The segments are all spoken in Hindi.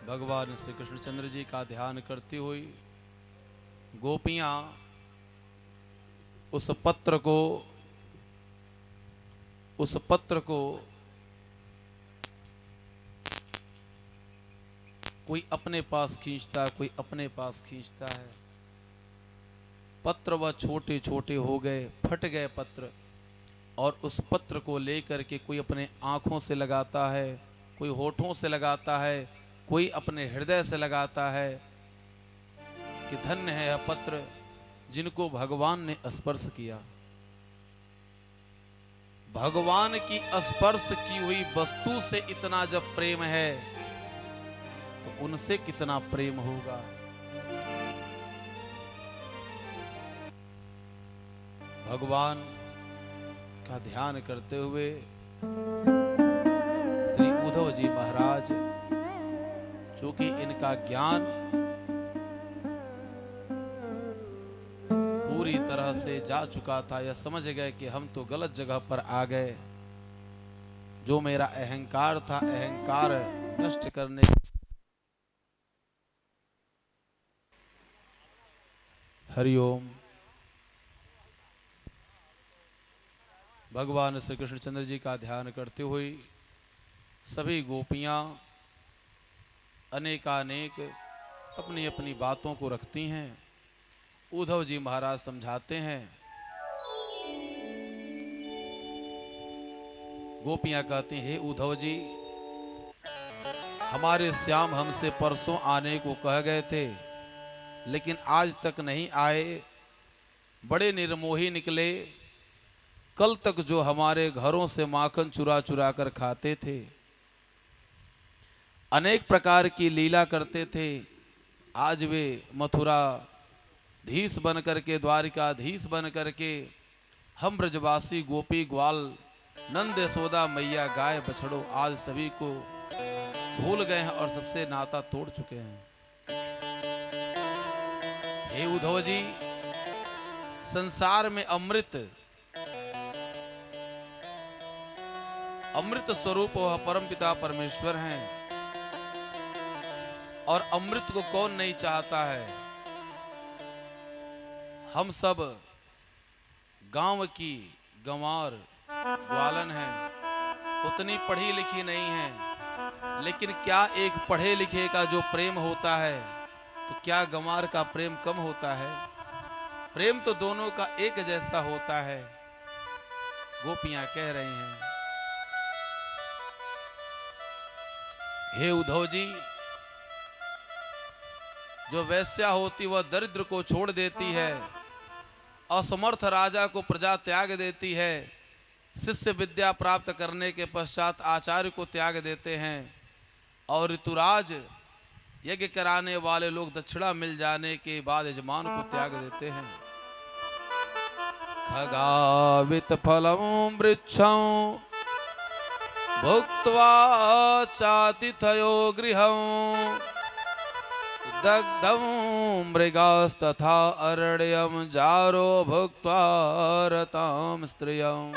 भगवान श्री कृष्णचंद्र जी का ध्यान करती हुई गोपियां उस पत्र को कोई अपने पास खींचता, कोई अपने पास खींचता है। पत्र वह छोटे छोटे हो गए, फट गए पत्र, और उस पत्र को लेकर के कोई अपने आँखों से लगाता है, कोई होठों से लगाता है, कोई अपने हृदय से लगाता है कि धन्य है यह पत्र जिनको भगवान ने स्पर्श किया। भगवान की स्पर्श की हुई वस्तु से इतना जब प्रेम है तो उनसे कितना प्रेम होगा। भगवान का ध्यान करते हुए श्री उद्धव जी महाराज, चूंकि इनका ज्ञान पूरी तरह से जा चुका था, यह समझ गए कि हम तो गलत जगह पर आ गए। जो मेरा अहंकार था, अहंकार नष्ट करने, हरिओम। भगवान श्री कृष्णचंद्र जी का ध्यान करते हुए सभी गोपियां अनेकानेक अपनी अपनी बातों को रखती हैं। उद्धव जी महाराज समझाते हैं। गोपियां कहती हैं, हे उद्धव जी, हमारे श्याम हमसे परसों आने को कह गए थे, लेकिन आज तक नहीं आए। बड़े निर्मोही निकले। कल तक जो हमारे घरों से माखन चुरा चुरा कर खाते थे, अनेक प्रकार की लीला करते थे, आज वे मथुरा धीश बन करके, द्वारिकाधीश बन करके, हम ब्रजवासी गोपी ग्वाल नंद यशोदा मैया गाय बछड़ो आज सभी को भूल गए हैं और सबसे नाता तोड़ चुके हैं। हे उद्धव जी, संसार में अमृत स्वरूप वह परमपिता परमेश्वर हैं, और अमृत को कौन नहीं चाहता है। हम सब गांव की गंवार ग्वालन हैं, उतनी पढ़ी लिखी नहीं है, लेकिन क्या एक पढ़े लिखे का जो प्रेम होता है, तो क्या गंवार का प्रेम कम होता है? प्रेम तो दोनों का एक जैसा होता है। गोपियां कह रही हैं, हे उद्धव जी, जो वैश्या होती वह दरिद्र को छोड़ देती है, असमर्थ राजा को प्रजा त्याग देती है, शिष्य विद्या प्राप्त करने के पश्चात आचार्य को त्याग देते हैं, और ऋतुराज यज्ञ कराने वाले लोग दक्षिणा मिल जाने के बाद यजमान को त्याग देते हैं। खगावित फलम वृक्षं भुक्त्वा चातिथयो गृहं दग्धं मृगास्तथा अरण्यं जारो भुक्त्वा रतां स्त्रियं।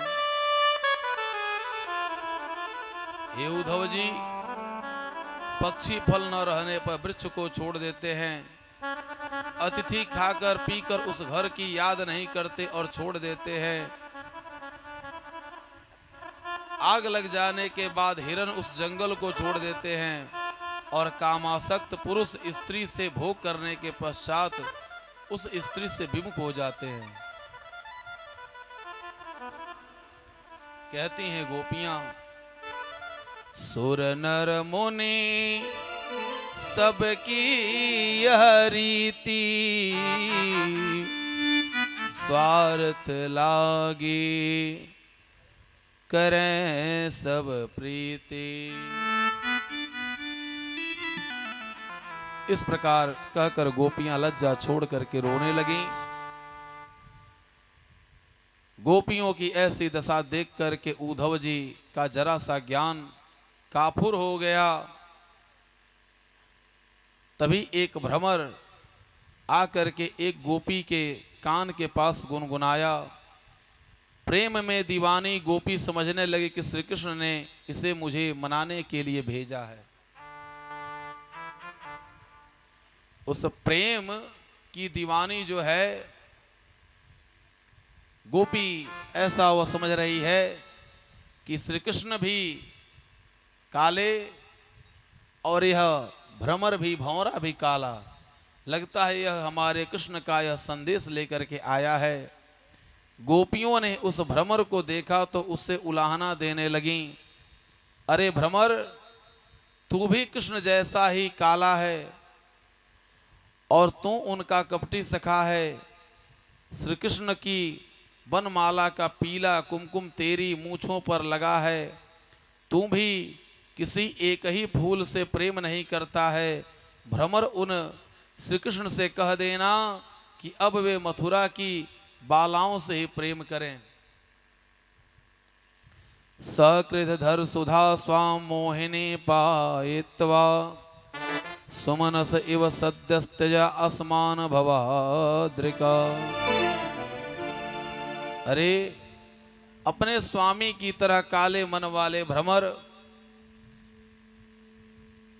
हे उद्धव जी, पक्षी फल न रहने पर वृक्ष को छोड़ देते हैं, अतिथि खाकर पीकर उस घर की याद नहीं करते और छोड़ देते हैं, आग लग जाने के बाद हिरण उस जंगल को छोड़ देते हैं, और कामासक्त पुरुष स्त्री से भोग करने के पश्चात उस स्त्री से विमुख हो जाते हैं। कहती हैं गोपियां, सुर नर मुनि सबकी यह रीति, स्वार्थ लागी करें सब प्रीति। इस प्रकार कहकर गोपियां लज्जा छोड़ करके रोने लगी। गोपियों की ऐसी दशा देख करके उद्धव जी का जरा सा ज्ञान काफुर हो गया। तभी एक भ्रमर आकर के एक गोपी के कान के पास गुनगुनाया। प्रेम में दीवानी गोपी समझने लगी कि श्री कृष्ण ने इसे मुझे मनाने के लिए भेजा है। उस प्रेम की दीवानी जो है गोपी, ऐसा वह समझ रही है कि श्री कृष्ण भी काले और यह भ्रमर भी, भंवरा भी काला। लगता है यह हमारे कृष्ण का यह संदेश लेकर के आया है। गोपियों ने उस भ्रमर को देखा तो उससे उलाहना देने लगी, अरे भ्रमर, तू भी कृष्ण जैसा ही काला है और तू उनका कपटी सखा है। श्री कृष्ण की वनमाला का पीला कुमकुम तेरी मूछों पर लगा है। तू भी किसी एक ही फूल से प्रेम नहीं करता है। भ्रमर, उन श्री कृष्ण से कह देना कि अब वे मथुरा की बालाओं से ही प्रेम करें। सकृत धर सुधा स्वाम मोहिनी पायित्वा सुमनस इव सद्यस्तजा अस्मान भवाद्रिका। अरे अपने स्वामी की तरह काले मन वाले भ्रमर,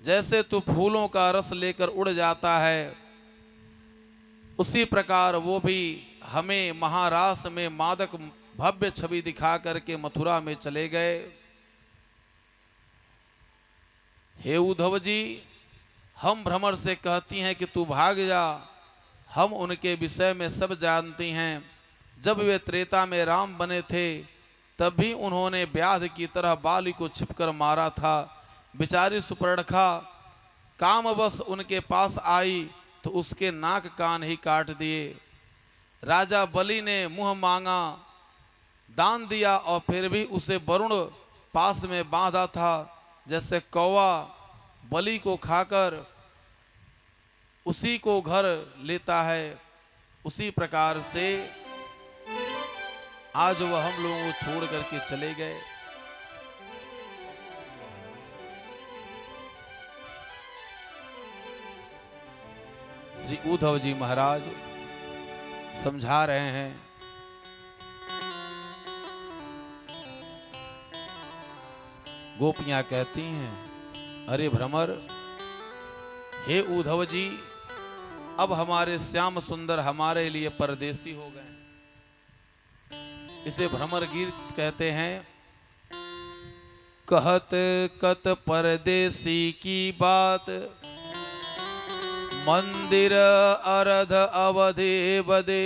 जैसे तू फूलों का रस लेकर उड़ जाता है, उसी प्रकार वो भी हमें महारास में मादक भव्य छवि दिखा करके मथुरा में चले गए। हे उद्धव जी, हम भ्रमर से कहती हैं कि तू भाग जा, हम उनके विषय में सब जानती हैं। जब वे त्रेता में राम बने थे तब भी उन्होंने व्याध की तरह बाली को छिपकर मारा था। बेचारी सुपर्णखा कामवश उनके पास आई तो उसके नाक कान ही काट दिए। राजा बलि ने मुंह मांगा, दान दिया और फिर भी उसे वरुण पास में बांधा था। जैसे कौवा बलि को खाकर उसी को घर लेता है, उसी प्रकार से आज वह हम लोगों को छोड़ करके चले गए। श्री उद्धव जी महाराज समझा रहे हैं, गोपियां कहती हैं, अरे भ्रमर, हे उद्धव जी, अब हमारे श्याम सुंदर हमारे लिए परदेसी हो गए। इसे भ्रमर गीत कहते हैं। कहत कत परदेसी की बात, मंदिर अरध अवधि बदे,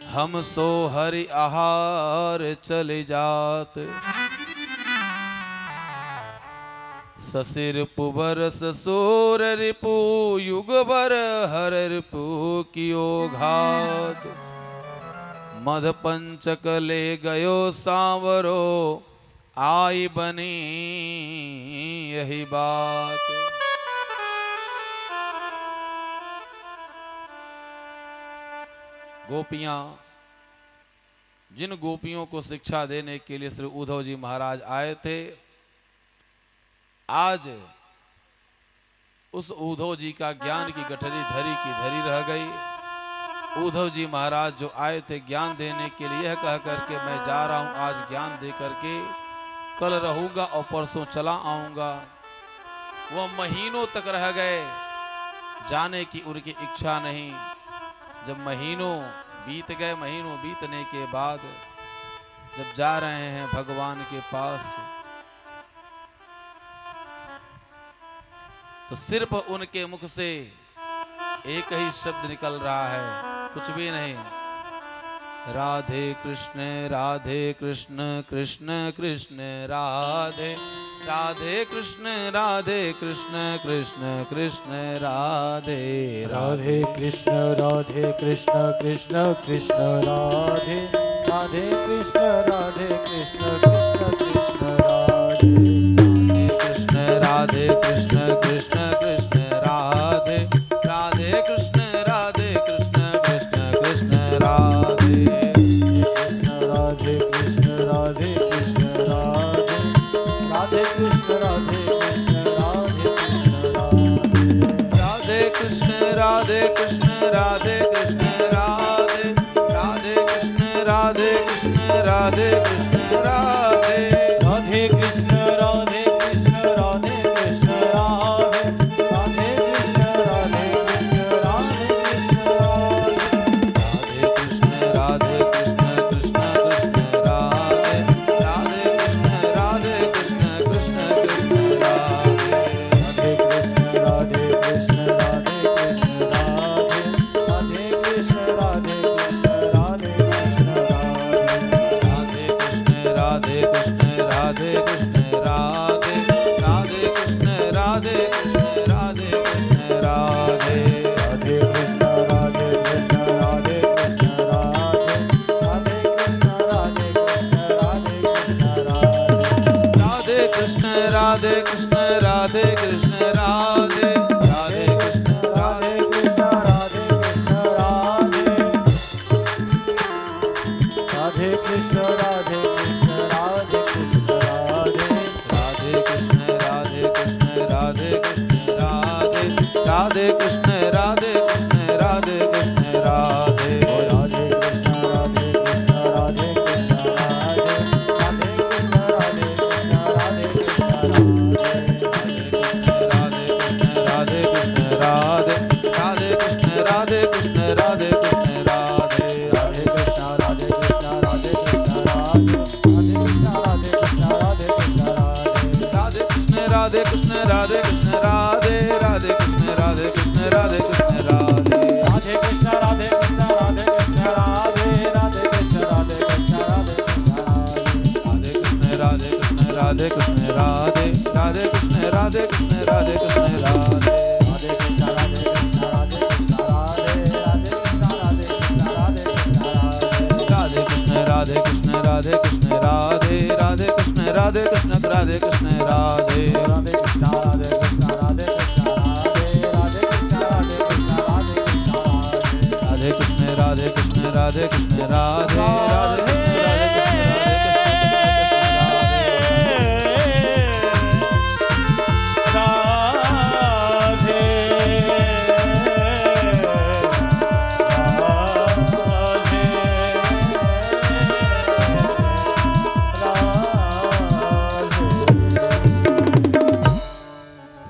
हम सो हरि आहार चले जात। ससिर पुबर ससुर रिपु, युग भर हर रिपु कियो घात। मध पंचक ले गयो सांवरो, आई बनी यही बात। गोपियां, जिन गोपियों को शिक्षा देने के लिए श्री उद्धव जी महाराज आए थे, आज उस उद्धव जी का ज्ञान की गठरी धरी की धरी रह गई। उद्धव जी महाराज जो आए थे ज्ञान देने के लिए, यह कह करके मैं जा रहा हूं आज ज्ञान दे करके, कल रहूंगा और परसों चला आऊंगा। वह महीनों तक रह गए, जाने की उनकी इच्छा नहीं। जब महीनों बीत गए, महीनों बीतने के बाद जब जा रहे हैं भगवान के पास, तो सिर्फ उनके मुख से एक ही शब्द निकल रहा है, कुछ भी नहीं। राधे कृष्ण कृष्ण कृष्ण राधे, राधे कृष्ण कृष्ण कृष्ण राधे, राधे कृष्ण कृष्ण कृष्ण राधे, राधे कृष्ण कृष्ण कृष्ण राधे, राधे कृष्ण कृष्ण राधे, राधे कृष्ण कृष्ण कृष्ण राधे, राधे कृष्ण राधे, राधे कृष्ण राधे कृष्ण राधे कृष्ण राधे कृष्ण राधे, राधे कृष्ण कृष्ण राधे कृष्ण राधे, राधे राधे कृष्ण राधे कृष्ण राधे राधे कृष्ण राधे कृष्ण राधे कृष्ण राधे कृष्ण राधे कृष्ण राधे कृष्ण राधे कृष्ण राधे कृष्ण राधे कृष्ण राधे राधे कृष्ण राधे कृष्ण राधे कृष्ण राधे राधे कृष्ण राधे कृष्ण राधे कृष्ण राधे राधे कृष्ण राधे कृष्ण राधे कृष्ण राधे कृष्ण राधे राधे कृष्ण राधे कृष्ण राधे कृष्ण राधे राधे कृष्ण राधे कृष्ण राधे कृष्ण राधे राधे कृष्ण राधे कृष्ण राधे कृष्ण राधे राधे कृष्ण राधे कृष्ण राधे कृष्ण राधे राधे कृष्ण राधे कृष्ण राधे कृष्ण राधे राधे कृष्ण राधे कृष्ण राधे कृष्ण राधे कृष्ण राधे कृष्ण राधे राधे कृष्ण राधे कृष्ण राधे कृष्ण राधे राधे कृष्ण राधे कृष्ण राधे कृष्ण राधे राधे कृष्ण राधे कृष्ण राधे कृष्ण राधे राधे कृष्ण राधे कृष्ण राधे कृष्ण राधे राधे कृष्ण राधे कृष्ण राधे कृष्ण राधे राधे कृष्ण राधे कृष्ण राधे कृष्ण राधे कृष्ण राधे कृष्ण राधे राधे कृष्ण राधे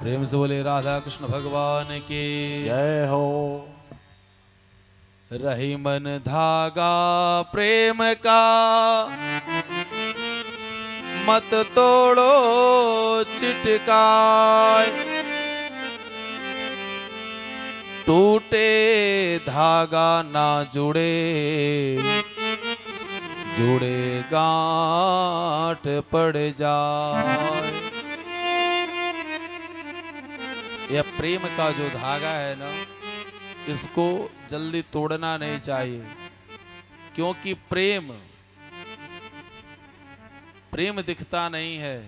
प्रेम से बोले राधा कृष्ण भगवान की जय हो। रही मन धागा प्रेम का मत तोड़ो चिटकाए टूटे धागा ना जुड़े जुड़े गांठ पड़ जाए। यह प्रेम का जो धागा है ना, इसको जल्दी तोड़ना नहीं चाहिए, क्योंकि प्रेम दिखता नहीं है,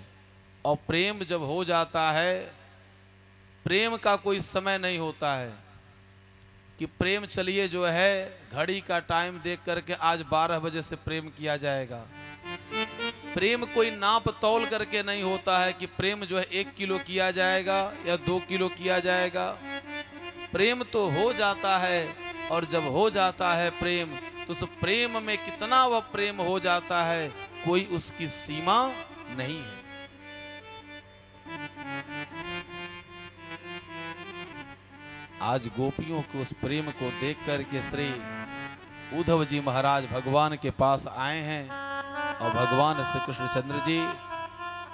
और प्रेम जब हो जाता है, प्रेम का कोई समय नहीं होता है कि प्रेम चलिए जो है घड़ी का टाइम देख करके आज 12 बजे से प्रेम किया जाएगा। प्रेम कोई नाप तौल करके नहीं होता है कि प्रेम जो है 1 किलो किया जाएगा या 2 किलो किया जाएगा। प्रेम तो हो जाता है, और जब हो जाता है प्रेम, तो उस प्रेम में कितना वह प्रेम हो जाता है, कोई उसकी सीमा नहीं है। आज गोपियों के उस प्रेम को देख करके श्री उद्धव जी महाराज भगवान के पास आए हैं, और भगवान श्री कृष्णचंद्र जी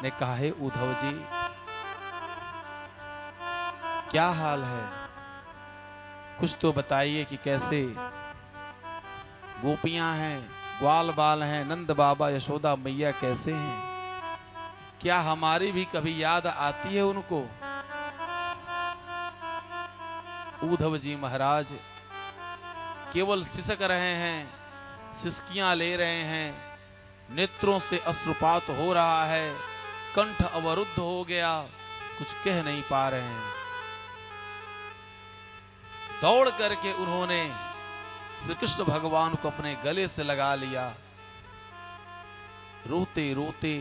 ने कहा, हे उद्धव जी क्या हाल है, कुछ तो बताइए कि कैसे गोपियां हैं, ग्वाल बाल हैं, नंद बाबा यशोदा मैया कैसे हैं, क्या हमारी भी कभी याद आती है उनको। उद्धव जी महाराज केवल सिसक रहे हैं, सिसकियां ले रहे हैं, नेत्रों से अश्रुपात हो रहा है, कंठ अवरुद्ध हो गया, कुछ कह नहीं पा रहे हैं। दौड़ करके उन्होंने श्री कृष्ण भगवान को अपने गले से लगा लिया। रोते रोते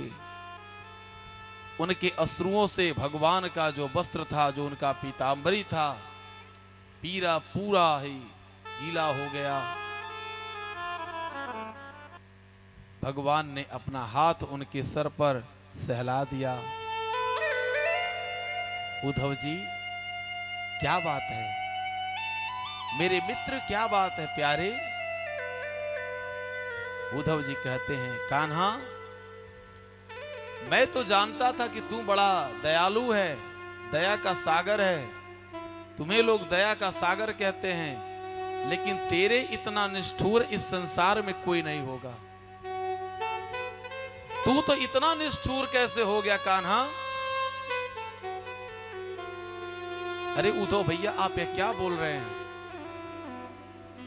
उनके अश्रुओं से भगवान का जो वस्त्र था, जो उनका पीतांबरी था, पीरा पूरा ही गीला हो गया। भगवान ने अपना हाथ उनके सर पर सहला दिया। उद्धव जी क्या बात है, मेरे मित्र क्या बात है प्यारे। उद्धव जी कहते हैं, कान्हा मैं तो जानता था कि तू बड़ा दयालु है, दया का सागर है, तुम्हें लोग दया का सागर कहते हैं, लेकिन तेरे इतना निष्ठुर इस संसार में कोई नहीं होगा। तू तो इतना निष्ठुर कैसे हो गया कान्हा? अरे उद्धव भैया, आप ये क्या बोल रहे हैं?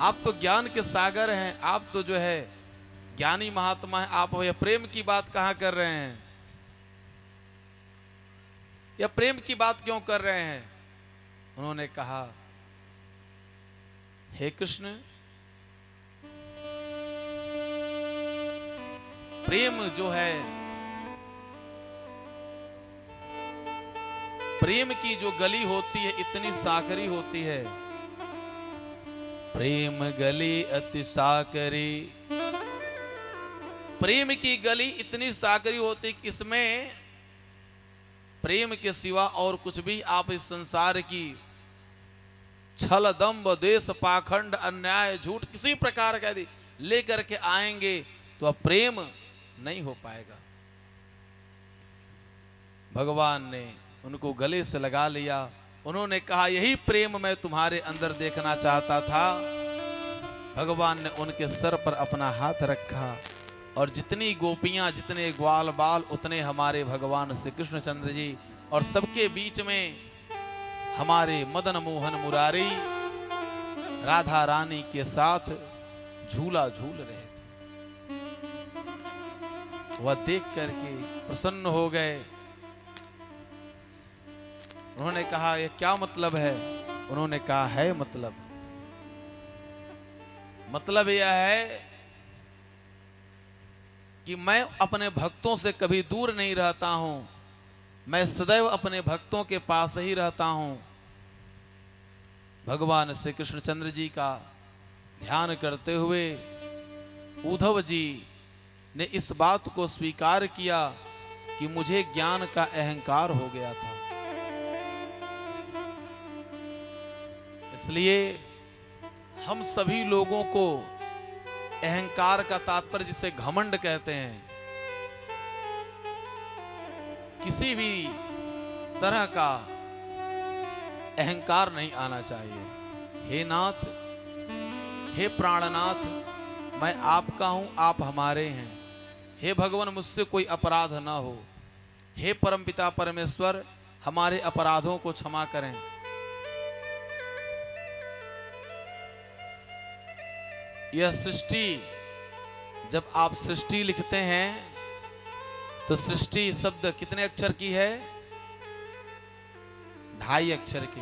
आप तो ज्ञान के सागर हैं, आप तो जो है ज्ञानी महात्मा है, आप ये प्रेम की बात कहां कर रहे हैं? या प्रेम की बात क्यों कर रहे हैं? उन्होंने कहा, हे कृष्ण, प्रेम जो है, प्रेम की जो गली होती है इतनी साकरी होती है। प्रेम गली अति साकरी, प्रेम की गली इतनी साकरी होती कि इसमें प्रेम के सिवा और कुछ भी आप इस संसार की छल दंभ द्वेष पाखंड अन्याय झूठ किसी प्रकार का यदि लेकर के आएंगे तो अब प्रेम नहीं हो पाएगा। भगवान ने उनको गले से लगा लिया। उन्होंने कहा, यही प्रेम मैं तुम्हारे अंदर देखना चाहता था। भगवान ने उनके सर पर अपना हाथ रखा और जितनी गोपियां, जितने ग्वाल बाल, उतने हमारे भगवान श्री कृष्णचंद्र जी, और सबके बीच में हमारे मदन मोहन मुरारी राधा रानी के साथ झूला झूल रहे थे। वह देख करके प्रसन्न हो गए। उन्होंने कहा, यह क्या मतलब है? उन्होंने कहा, है मतलब यह है कि मैं अपने भक्तों से कभी दूर नहीं रहता हूं, मैं सदैव अपने भक्तों के पास ही रहता हूं। भगवान श्री कृष्णचंद्र जी का ध्यान करते हुए उद्धव जी ने इस बात को स्वीकार किया कि मुझे ज्ञान का अहंकार हो गया था। इसलिए हम सभी लोगों को अहंकार का तात्पर्य, जिसे घमंड कहते हैं, किसी भी तरह का अहंकार नहीं आना चाहिए। हे नाथ, हे प्राणनाथ, मैं आपका हूं, आप हमारे हैं। हे भगवान, मुझसे कोई अपराध ना हो। हे परमपिता परमेश्वर, हमारे अपराधों को क्षमा करें। यह सृष्टि, जब आप सृष्टि लिखते हैं तो सृष्टि शब्द कितने अक्षर की है? 2.5 अक्षर के।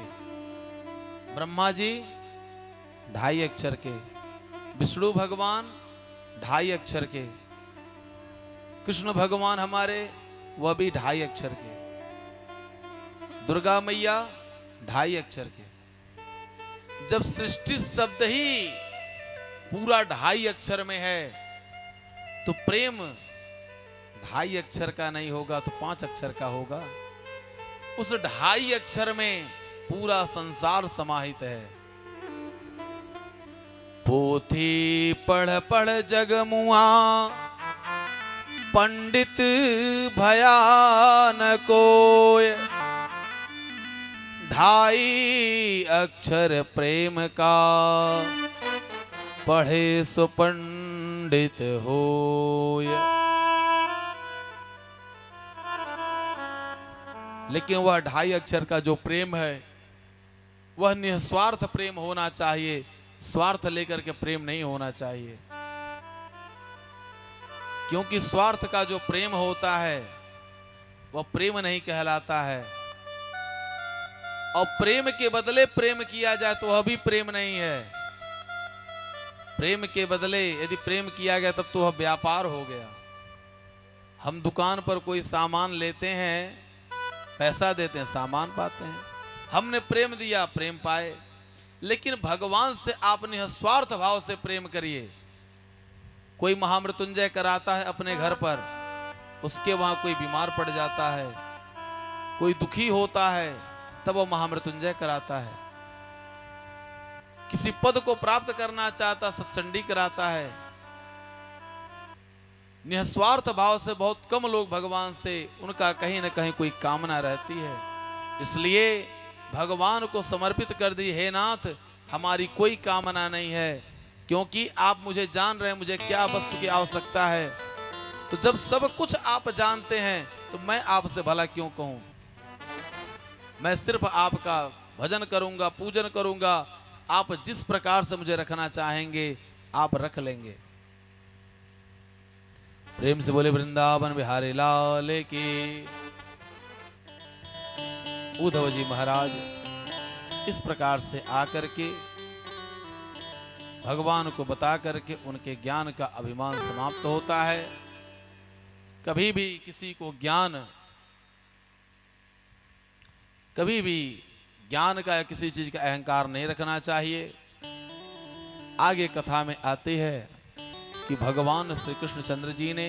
ब्रह्मा जी 2.5 अक्षर के, विष्णु भगवान 2.5 अक्षर के, कृष्ण भगवान हमारे वह भी 2.5 अक्षर के, दुर्गा मैया 2.5 अक्षर के। जब सृष्टि शब्द ही पूरा 2.5 अक्षर में है तो प्रेम 2.5 अक्षर का नहीं होगा तो 5 अक्षर का होगा। उस 2.5 अक्षर में पूरा संसार समाहित है। पोथी पढ़ पढ़ जग मुआ, पंडित भया न कोय, 2.5 अक्षर प्रेम का, पढ़े सो पंडित होय। लेकिन वह 2.5 अक्षर का जो प्रेम है वह निस्वार्थ प्रेम होना चाहिए, स्वार्थ लेकर के प्रेम नहीं होना चाहिए। क्योंकि स्वार्थ का जो प्रेम होता है वह प्रेम नहीं कहलाता है, और प्रेम के बदले प्रेम किया जाए तो वह भी प्रेम नहीं है। प्रेम के बदले यदि प्रेम किया गया तब तो वह व्यापार हो गया। हम दुकान पर कोई सामान लेते हैं, पैसा देते हैं, सामान पाते हैं। हमने प्रेम दिया, प्रेम पाए। लेकिन भगवान से आप निस्वार्थ भाव से प्रेम करिए। कोई महामृत्युंजय कराता है अपने घर पर, उसके वहां कोई बीमार पड़ जाता है, कोई दुखी होता है, तब वो महामृत्युंजय कराता है। किसी पद को प्राप्त करना चाहता, सत्चंडी कराता है। निस्वार्थ भाव से बहुत कम लोग भगवान से उनका कहीं ना कहीं कोई कामना रहती है। इसलिए भगवान को समर्पित कर दी, हे नाथ हमारी कोई कामना नहीं है, क्योंकि आप मुझे जान रहे हैं मुझे क्या वस्तु की आवश्यकता है। तो जब सब कुछ आप जानते हैं तो मैं आपसे भला क्यों कहूं। मैं सिर्फ आपका भजन करूंगा, पूजन करूंगा, आप जिस प्रकार से मुझे रखना चाहेंगे आप रख लेंगे। प्रेम से बोले वृंदावन बिहारी लाल की। उद्धव जी महाराज इस प्रकार से आकर के भगवान को बता करके उनके ज्ञान का अभिमान समाप्त होता है। कभी भी किसी को कभी भी ज्ञान का या किसी चीज का अहंकार नहीं रखना चाहिए। आगे कथा में आती है कि भगवान श्री कृष्णचंद्र जी ने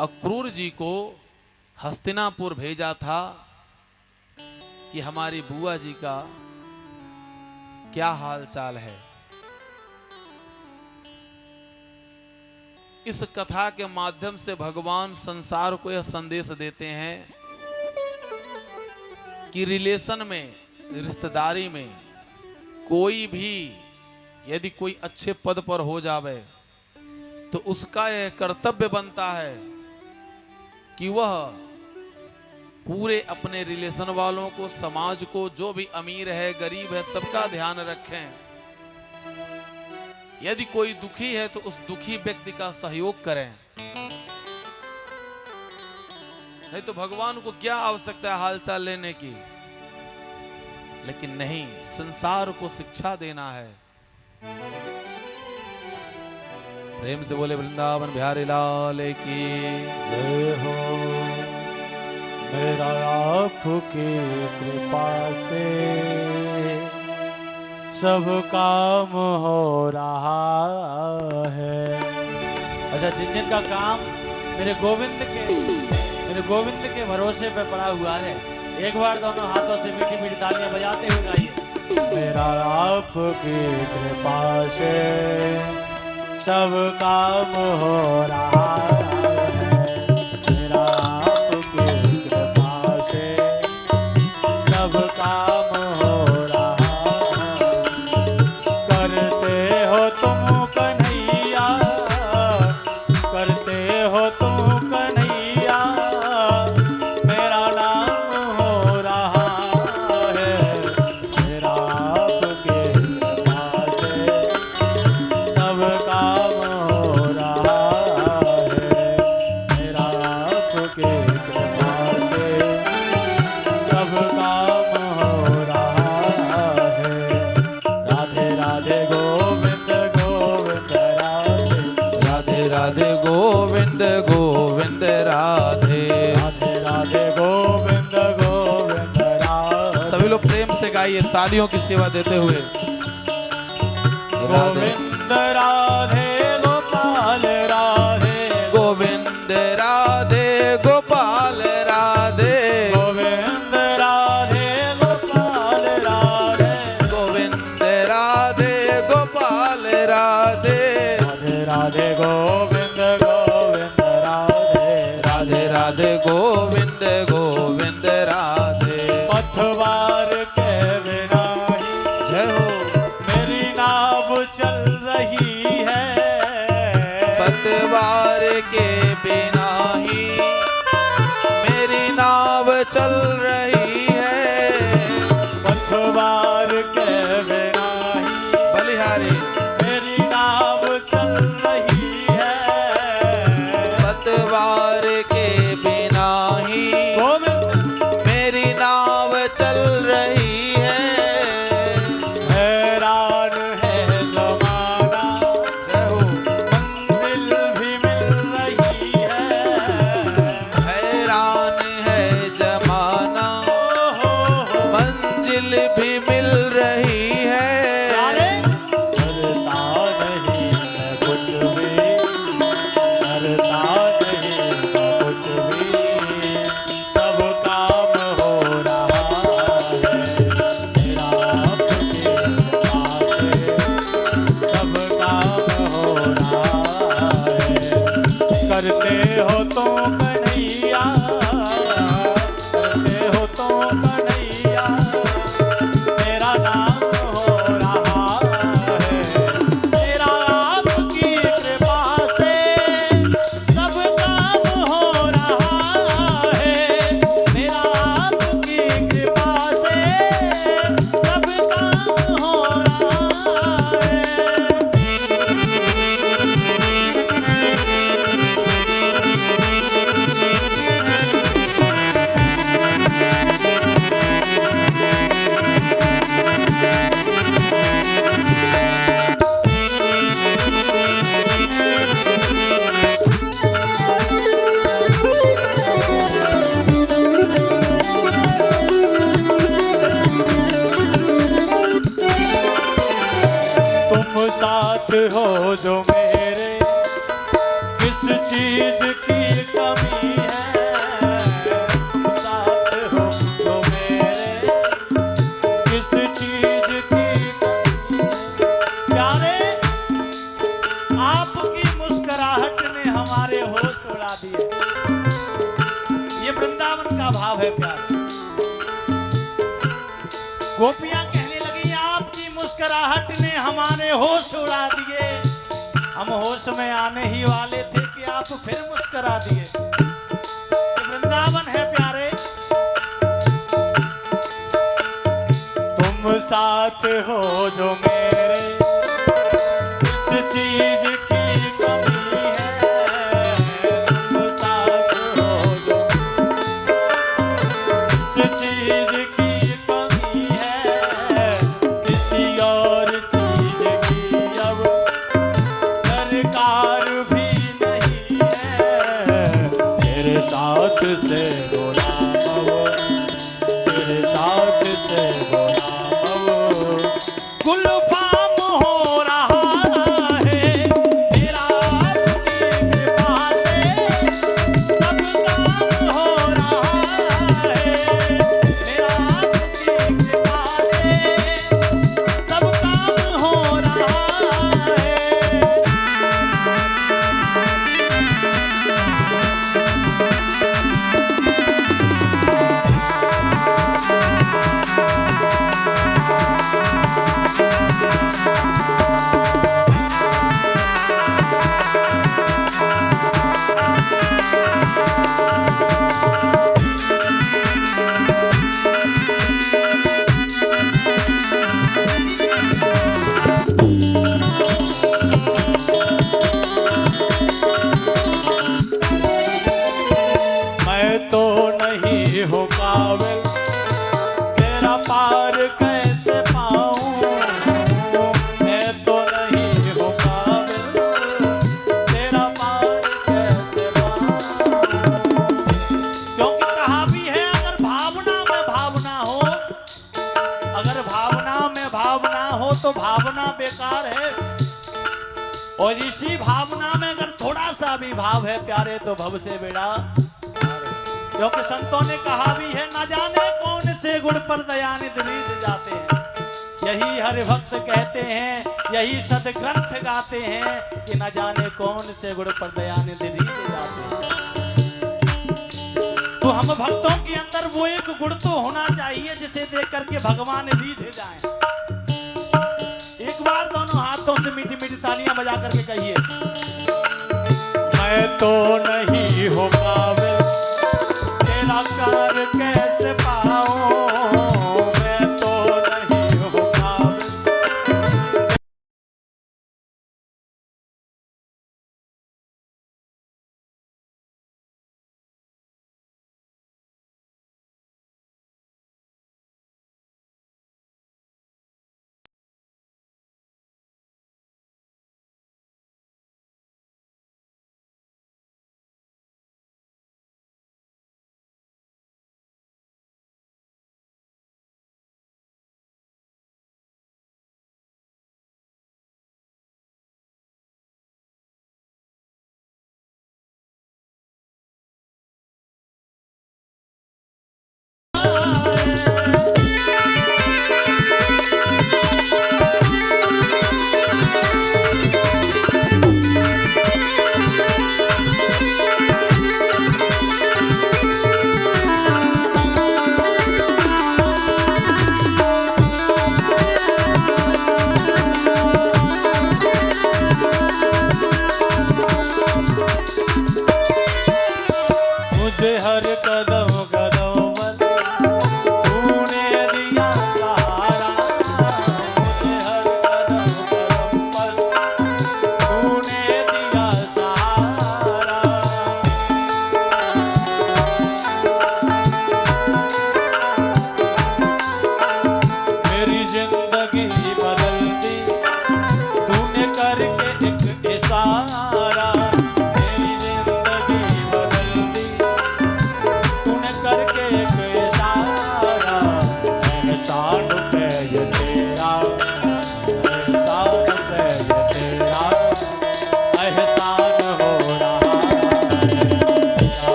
अक्रूर जी को हस्तिनापुर भेजा था कि हमारी बुआ जी का क्या हाल चाल है। इस कथा के माध्यम से भगवान संसार को यह संदेश देते हैं कि रिलेशन में, रिश्तेदारी में कोई भी यदि कोई अच्छे पद पर हो जावे तो उसका यह कर्तव्य बनता है कि वह पूरे अपने रिलेशन वालों को, समाज को, जो भी अमीर है गरीब है सबका ध्यान रखें। यदि कोई दुखी है तो उस दुखी व्यक्ति का सहयोग करें। नहीं तो भगवान को क्या आवश्यकता है हालचाल लेने की। लेकिन नहीं, संसार को शिक्षा देना है। प्रेम से बोले वृंदावन बिहारी लाल की जय हो। मेरा आपकी कृपा से सब काम हो रहा है। अच्छा, जिन जिन का काम मेरे गोविंद के भरोसे पे पड़ा हुआ है, एक बार दोनों हाथों से मीठी मीठी तालियां बजाते हुए गाइए। मेरा आपकी कृपा से सब काम हो रहा है। मेरा आपकी कृपा से सब काम हो रहा है। करते हो तुम कन्हैया, करते हो तुम कन्हैया, मेरा नाम हो रहा है। मेरा आपके कृपा से सब काम हो रहा है। मेरा आपके कृपा से सब काम हो रहा है। राधे राधे गोविंद गोविंद राधे, राधे राधे गोविंद गोविंद राधे, राधे राधे गोविंद गोविंद राधे। सभी लोग प्रेम से गाइए तालियों की सेवा देते हुए। गोविंद राधे गोपाल राधे, गोविंद राधे गोपाल राधे, गोविंद राधे गोपाल राधे, गोविंद राधे गोपाल राधे, राधे राधे गोविंद गोविंद राधे, राधे राधे गोविंद गोविंद राधे। पथवार के बिना ही जय हो। मेरी नाव चल रही है। पतवार के बिना ही मेरी नाव चल रही है। पथवार के बिना ही बलिहारी मेरी नाव चल रही है। पतवार के बिना ही गोविंद मेरी नाव चल रही है। हैरान है जमाना, जय हो। मंजिल भी मिल रही है। हैरान है जमाना, मंजिल भी मिल रही है। करता नहीं मैं कुछ भी, करता नहीं मैं कुछ भी, सब काम हो रहा है। तो कन्हैया मेरा नाम हो रहा है। मेरा आपकी कृपा से सब काम हो रहा है। मेरा आपकी कृपा से सब काम हो रहा है। तुम साथ हो जो मेरे, किस चीज की कमी है। तुम साथ हो जो मेरे, किस चीज की कमी है। प्यारे, आपकी मुस्कुराहट ने हमारे होश उड़ा दिए। ये वृंदावन का भाव है प्यारे। गोपियां कहने लगी आपकी मुस्कुराहट ने हमारे होश उड़ा दिए। हम होश में आने ही वाले थे कि आप फिर मुस्कुरा दिए। ये वृंदावन है प्यारे। तुम साथ हो जो मेरे, किस चीज की कमी है। तुम साथ हो जो, किस चीज की कमी है। किसी और चीज की अब दरकार भी नहीं है। तेरे साथ से गुलाम हो, तेरे साथ से गुलाम हो। गुलफाम हो रहा है। मेरा आपकी कृपा से सब काम हो रहा है। मेरा आपकी कृपा से सब काम हो रहा है। मैं तो नहीं हो काबिल, तेरा पार कैसे पाऊं। मैं तो नहीं हो काबिल, तेरा पार कैसे पाऊं। क्योंकि कहा भी है अगर भावना में भावना हो, अगर भावना में भावना हो तो भावना बेकार है। और इसी भावना में अगर थोड़ा सा भी भाव है प्यारे तो भव से बेड़ा। क्योंकि संतों ने कहा भी है न जाने कौन से गुण पर दयानिधि रीझ जाते हैं। यही हरि भक्त कहते हैं, यही सदग्रंथ गाते हैं कि न जाने कौन से गुण पर दयानिधि रीझ जाते हैं। तो हम भक्तों के अंदर वो एक गुण तो होना चाहिए जिसे देख करके भगवान रीझ जाएं। एक बार दोनों हाथों से मीठी मीठी तालियां बजा करके कहिए, मैं तो नहीं हो काबिल, तेरा कर कैसे पाऊं। मैं तो नहीं हो काबिल।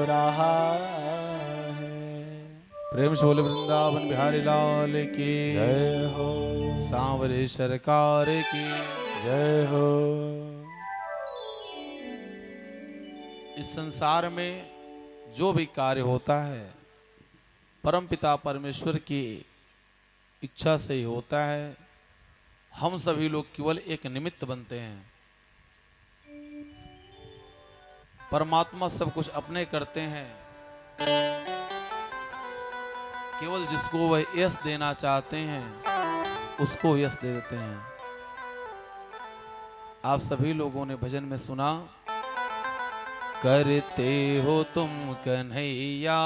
रहा है। प्रेम से बोले वृंदावन बिहारी लाल की जय हो, सांवरे सरकार की। जय हो। इस संसार में जो भी कार्य होता है परमपिता परमेश्वर की इच्छा से ही होता है। हम सभी लोग केवल एक निमित्त बनते हैं। परमात्मा सब कुछ अपने करते हैं, केवल जिसको वह यश देना चाहते हैं उसको यश दे देते हैं। आप सभी लोगों ने भजन में सुना, करते हो तुम कन्हैया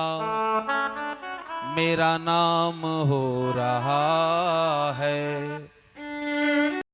मेरा नाम हो रहा